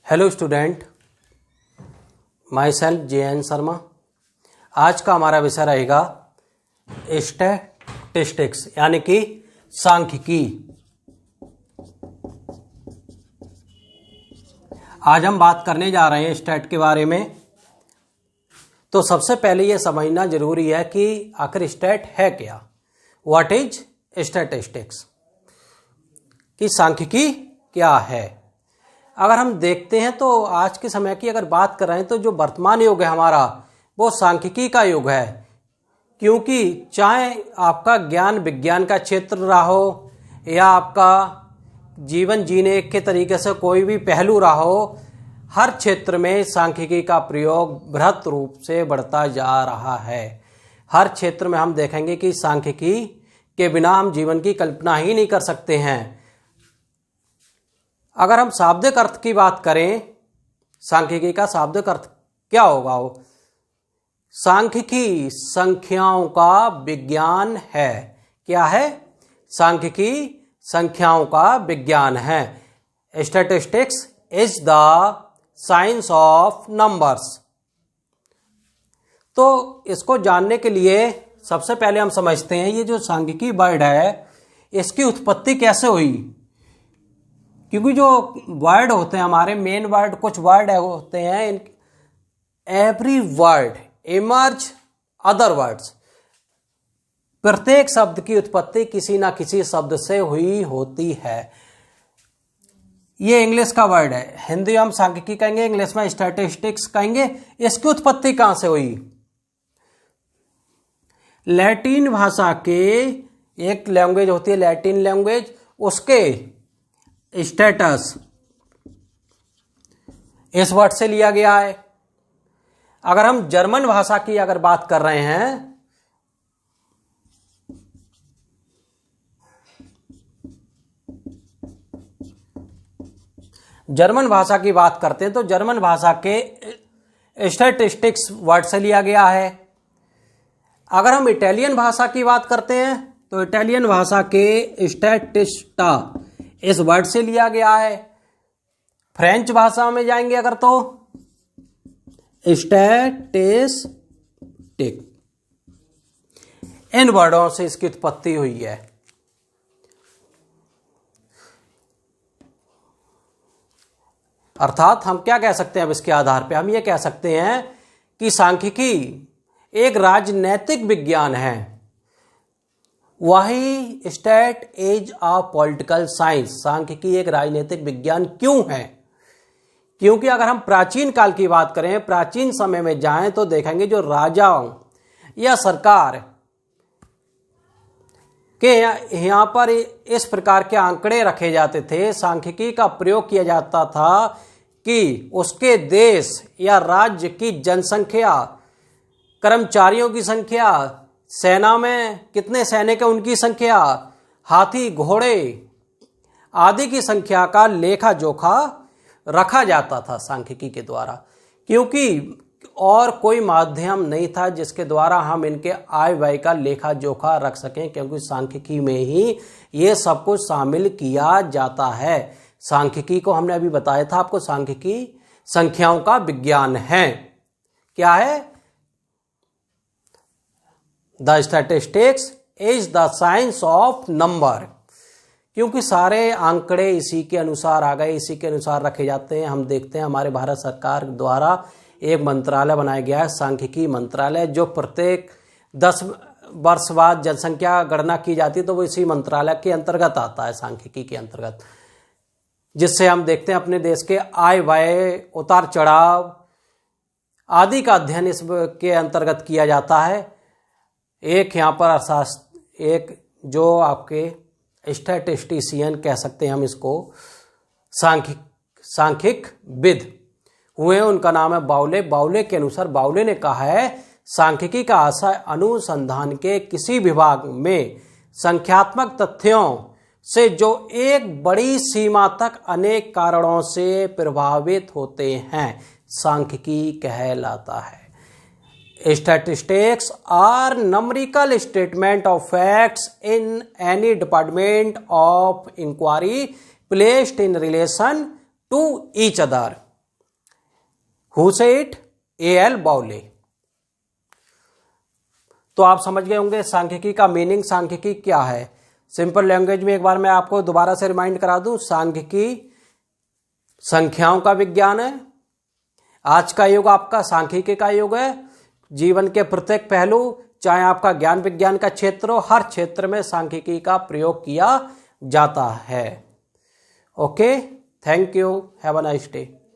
Hello student, my self JN Sharma. आज का हमारा विषय रहेगा स्टैटिस्टिक्स यानी कि सांख्यिकी। आज हम बात करने जा रहे हैं स्टैट के बारे में। तो सबसे पहले ये समझना जरूरी है कि आखिर स्टैट है क्या, व्हाट इज स्टैटिस्टिक्स, कि सांख्यिकी क्या है। अगर हम देखते हैं तो आज के समय की अगर बात कर रहे हैं तो जो वर्तमान युग है हमारा वो सांख्यिकी का युग है। क्योंकि चाहे आपका ज्ञान विज्ञान का क्षेत्र रहा हो या आपका जीवन जीने के तरीके से कोई भी पहलू रहा हो, हर क्षेत्र में सांख्यिकी का प्रयोग बृहत रूप से बढ़ता जा रहा है। हर क्षेत्र में हम देखेंगे कि सांख्यिकी के बिना हम जीवन की कल्पना ही नहीं कर सकते हैं। अगर हम शाब्दिक अर्थ की बात करें, सांख्यिकी का शाब्दिक अर्थ क्या होगा? वो सांख्यिकी संख्याओं का विज्ञान है। क्या है? सांख्यिकी संख्याओं का विज्ञान है। Statistics is the science of numbers. तो इसको जानने के लिए सबसे पहले हम समझते हैं ये जो सांख्यिकी वर्ड है इसकी उत्पत्ति कैसे हुई। क्योंकि जो वर्ड होते हैं हमारे मेन वर्ड, कुछ वर्ड होते हैं, every word emerge other words. प्रत्येक शब्द की उत्पत्ति किसी ना किसी शब्द से हुई होती है। ये इंग्लिश का वर्ड है, हिंदी हम सांख्यिकी कहेंगे, इंग्लिश में स्टैटिस्टिक्स कहेंगे। इसकी उत्पत्ति कहां से हुई? लैटिन भाषा के एक लैंग्वेज होती है लैटिन लैंग्वेज, उसके स्टेटस इस वर्ड से लिया गया है। अगर हम जर्मन भाषा की अगर बात कर रहे हैं, जर्मन भाषा की बात करते हैं तो जर्मन भाषा के स्टैटिस्टिक्स वर्ड से लिया गया है। अगर हम इटालियन भाषा की बात करते हैं तो इटालियन भाषा के स्टैटिस्टा इस वर्ड से लिया गया है। फ्रेंच भाषा में जाएंगे अगर तो स्टैटिस्टिक, इन वर्डों से इसकी उत्पत्ति हुई है। अर्थात हम क्या कह सकते हैं अब इसके आधार पे? हम ये कह सकते हैं कि सांख्यिकी एक राजनैतिक विज्ञान है। वही stat is a political science. सांख्यिकी एक राजनीतिक विज्ञान क्यों है? क्योंकि अगर हम प्राचीन काल की बात करें, प्राचीन समय में जाएं तो देखेंगे जो राजाओं या सरकार के यहां पर इस प्रकार के आंकड़े रखे जाते थे, सांख्यिकी का प्रयोग किया जाता था कि उसके देश या राज्य की जनसंख्या, कर्मचारियों की संख्या, सेना में कितने सैनिक है उनकी संख्या, हाथी घोड़े आदि की संख्या का लेखा जोखा रखा जाता था सांख्यिकी के द्वारा। क्योंकि और कोई माध्यम नहीं था जिसके द्वारा हम इनके आय व्यय का लेखा जोखा रख सकें, क्योंकि सांख्यिकी में ही ये सब कुछ शामिल किया जाता है। सांख्यिकी को हमने अभी बताया था आपको, सांख्यिकी संख्याओं का विज्ञान है। क्या है? The statistics is the science of number. क्योंकि सारे आंकड़े इसी के अनुसार आ गए, इसी के अनुसार रखे जाते हैं। हम देखते हैं हमारे भारत सरकार द्वारा एक मंत्रालय बनाया गया है, सांख्यिकी मंत्रालय, जो प्रत्येक 10 वर्ष बाद जनसंख्या गणना की जाती है तो वो इसी मंत्रालय के अंतर्गत आता है, सांख्यिकी के अंतर्गत, जिससे हम देखते हैं अपने देश के आय व्यय, उतार चढ़ाव आदि का अध्ययन इसके अंतर्गत किया जाता है। एक यहाँ पर एक जो आपके स्टैटिस्टिशियन कह सकते हैं हम इसको, सांख्यिक विद हुए, उनका नाम है बाउले। बाउले के अनुसार, बाउले ने कहा है सांख्यिकी का आशय अनुसंधान के किसी विभाग में संख्यात्मक तथ्यों से जो एक बड़ी सीमा तक अनेक कारणों से प्रभावित होते हैं, सांख्यिकी कहलाता है। Statistics are numerical statement of facts in any department of inquiry placed in relation to each other. Who से इट, A.L. बाउले। तो आप समझ गए होंगे सांख्यिकी का मीनिंग, सांख्यिकी क्या है। सिंपल लैंग्वेज में एक बार मैं आपको दोबारा से रिमाइंड करा दूं, सांख्यिकी संख्याओं का विज्ञान है। आज का युग आपका सांख्यिकी का युग है। जीवन के प्रत्येक पहलू, चाहे आपका ज्ञान विज्ञान का क्षेत्र हो, हर क्षेत्र में सांख्यिकी का प्रयोग किया जाता है। Okay, thank you, have a nice day.